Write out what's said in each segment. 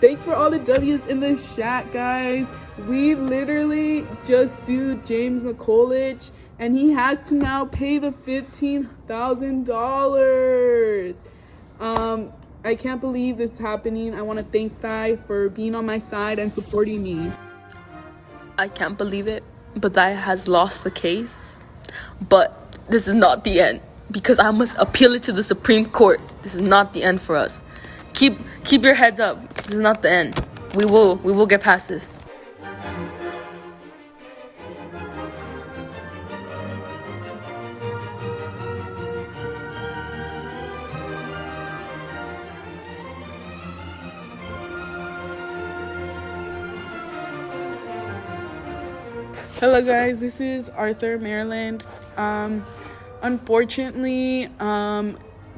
Thanks for all the W's in the chat, guys. We literally just sued James McCulloch, and he has to now pay the $15,000. I can't believe this is happening. I want to thank Thai for being on my side and supporting me. I can't believe it, but Thai has lost the case. But this is not the end, because I must appeal it to the Supreme Court. This is not the end for us. Keep your heads up. This is not the end. We will get past this. Hello guys, this is Arthur, Maryland. Unfortunately,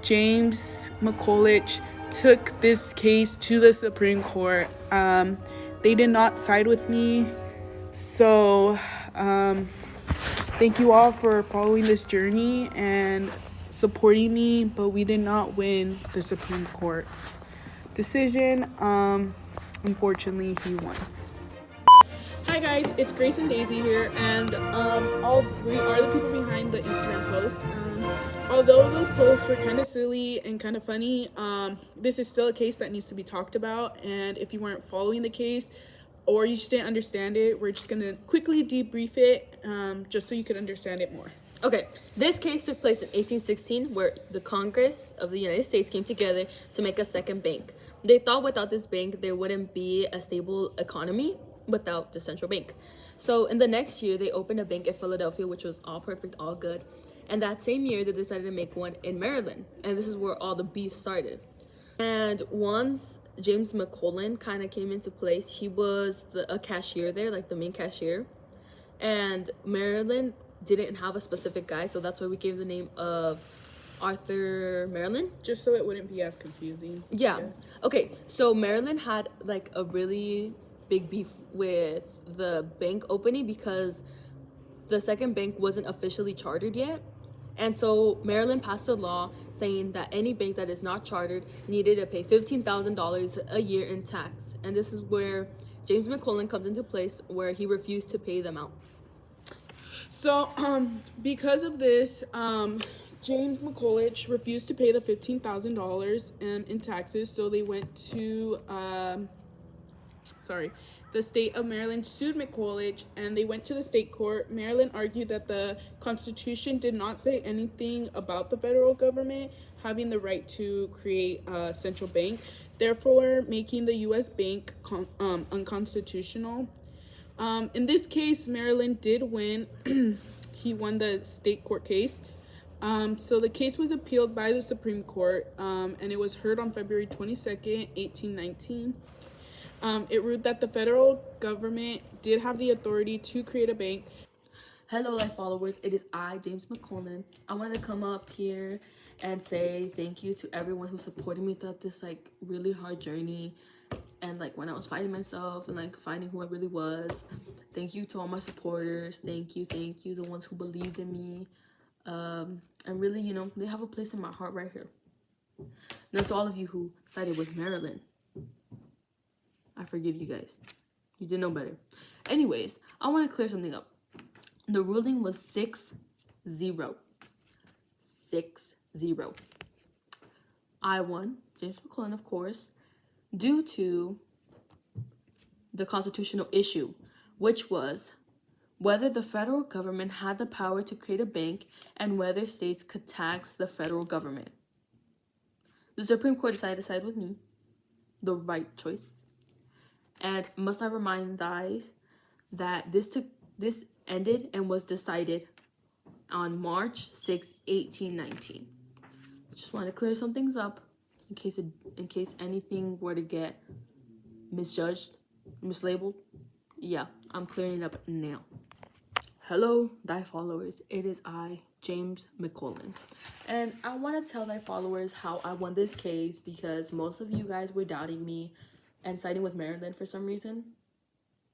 James McCulloch took this case to the Supreme Court. They did not side with me, so thank you all for following this journey and supporting me, but we did not win the Supreme Court decision. Unfortunately, he won. Hi guys, it's Grace and Daisy here, and we are the people behind the Instagram post. Although the posts were kind of silly and kind of funny, this is still a case that needs to be talked about, and if you weren't following the case or you just didn't understand it, we're just going to quickly debrief it just so you could understand it more. Okay, this case took place in 1816, where the Congress of the United States came together to make a second bank. They thought without this bank, there wouldn't be a stable economy without the central bank. So in the next year, they opened a bank in Philadelphia, which was all perfect, all good. And that same year, they decided to make one in Maryland. And this is where all the beef started. And once James McCulloch kind of came into place, he was a cashier there, like the main cashier. And Maryland didn't have a specific guy, so that's why we gave the name of Arthur Maryland. Just so it wouldn't be as confusing. Yeah. Okay, so Maryland had like a really big beef with the bank opening because the second bank wasn't officially chartered yet. And so Maryland passed a law saying that any bank that is not chartered needed to pay $15,000 a year in tax. And this is where James McCulloch comes into place, where he refused to pay them out. So because of this, James McCulloch refused to pay the $15,000 in taxes, so they went to the state of Maryland sued McCulloch, and they went to the state court. Maryland argued that the Constitution did not say anything about the federal government having the right to create a central bank, therefore making the U.S. bank unconstitutional. In this case, Maryland did win. He won the state court case. So the case was appealed by the Supreme Court, and it was heard on February 22nd, 1819. It ruled that the federal government did have the authority to create a bank. Hello, Life followers. It is I, James McCulloch. I want to come up here and say thank you to everyone who supported me throughout this like really hard journey, and like when I was finding myself and like finding who I really was. Thank you to all my supporters. Thank you, the ones who believed in me. And really, you know, they have a place in my heart right here. Now to all of you who sided with Maryland, I forgive you guys. You did know better. Anyways, I want to clear something up. The ruling was 6-0. 6-0. I won, James McCulloch, of course, due to the constitutional issue, which was whether the federal government had the power to create a bank and whether states could tax the federal government. The Supreme Court decided to side with me. The right choice. And must I remind guys that this ended and was decided on March 6, 1819. Just want to clear some things up in case anything were to get misjudged, mislabeled. Yeah, I'm clearing it up now. Hello, Thy followers. It is I, James McCulloch. And I want to tell Thy followers how I won this case, because most of you guys were doubting me and siding with Maryland for some reason.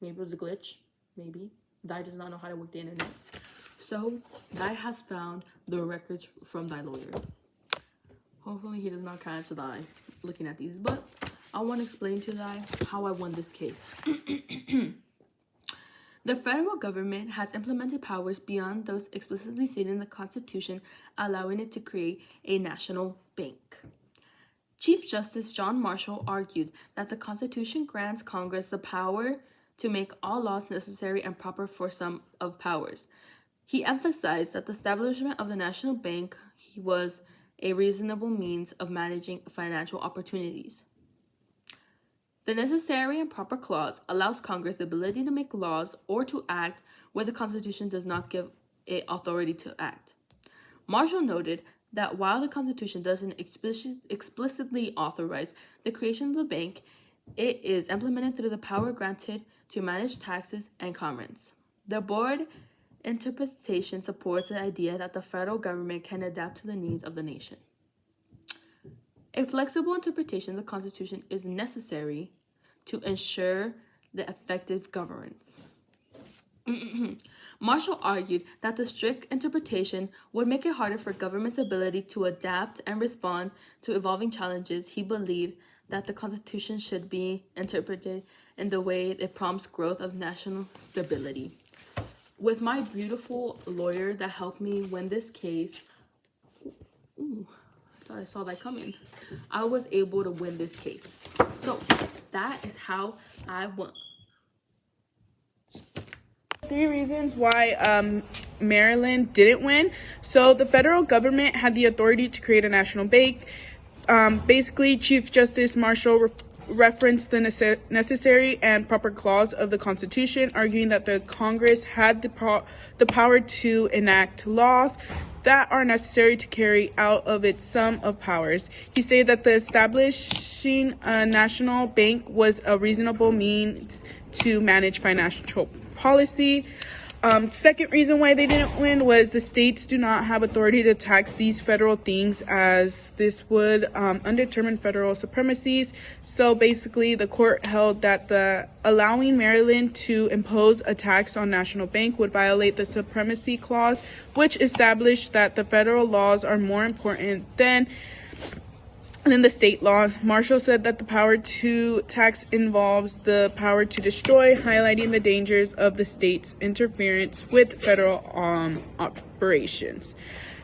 Maybe it was a glitch. Maybe. Thy does not know how to work the internet. So, Thy has found the records from Thy lawyer. Hopefully he does not catch Thy looking at these. But I want to explain to you how I won this case. The federal government has implemented powers beyond those explicitly stated in the Constitution, allowing it to create a national bank. Chief Justice John Marshall argued that the Constitution grants Congress the power to make all laws necessary and proper for some of powers. He emphasized that the establishment of the national bank was a reasonable means of managing financial opportunities. The necessary and proper clause allows Congress the ability to make laws or to act where the Constitution does not give it authority to act. Marshall noted that while the Constitution doesn't explicitly authorize the creation of the bank, it is implemented through the power granted to manage taxes and commerce. The board interpretation supports the idea that the federal government can adapt to the needs of the nation. A flexible interpretation of the Constitution is necessary to ensure the effective governance. Marshall argued that the strict interpretation would make it harder for government's ability to adapt and respond to evolving challenges. He believed that the Constitution should be interpreted in the way it prompts growth of national stability. With my beautiful lawyer that helped me win this case, I saw that coming, I was able to win this case. So that is how I won. 3 reasons why Maryland didn't win. So the federal government had the authority to create a national bank. Basically, Chief Justice Marshall referenced the necessary and proper clause of the Constitution, arguing that the Congress had the power to enact laws that are necessary to carry out of its sum of powers. He stated that the establishing a national bank was a reasonable means to manage financial policy. Second reason why they didn't win was the states do not have authority to tax these federal things, as this would undetermined federal supremacies. So basically, the court held that the allowing Maryland to impose a tax on national bank would violate the supremacy clause, which established that the federal laws are more important than the state laws. Marshall said that the power to tax involves the power to destroy, highlighting the dangers of the state's interference with federal operations.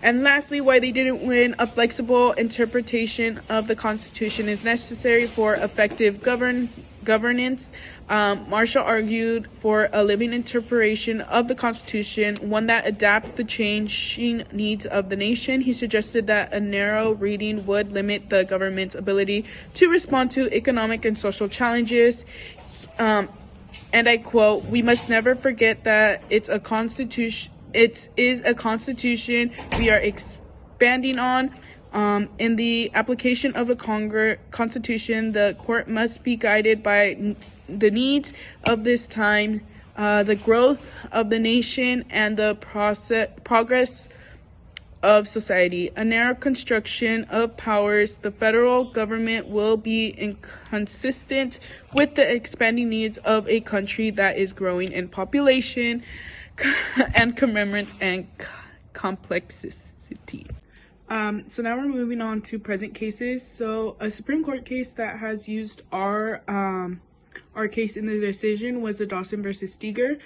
And lastly, why they didn't win, a flexible interpretation of the Constitution is necessary for effective governance. Marshall argued for a living interpretation of the Constitution, one that adapts the changing needs of the nation. He suggested that a narrow reading would limit the government's ability to respond to economic and social challenges. And I quote, "We must never forget that it is a constitution we are expanding on. In the application of the Constitution, the court must be guided by the needs of this time, the growth of the nation, and the progress of society. A narrow construction of powers, the federal government will be inconsistent with the expanding needs of a country that is growing in population and commemorates and complexity." So now we're moving on to present cases. So a Supreme Court case that has used our case in the decision was the Dawson versus Steger.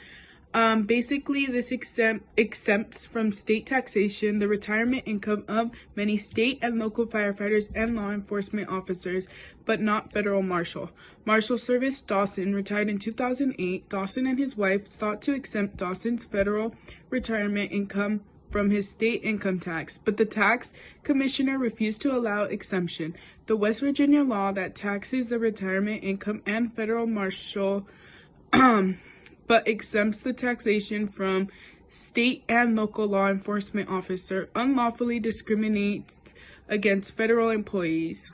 Basically, this exempts from state taxation the retirement income of many state and local firefighters and law enforcement officers, but not federal marshal. Marshal Service Dawson retired in 2008. Dawson and his wife sought to exempt Dawson's federal retirement income from his state income tax, but the tax commissioner refused to allow exemption. The West Virginia law that taxes the retirement income and federal marshal but exempts the taxation from state and local law enforcement officer unlawfully discriminates against federal employees.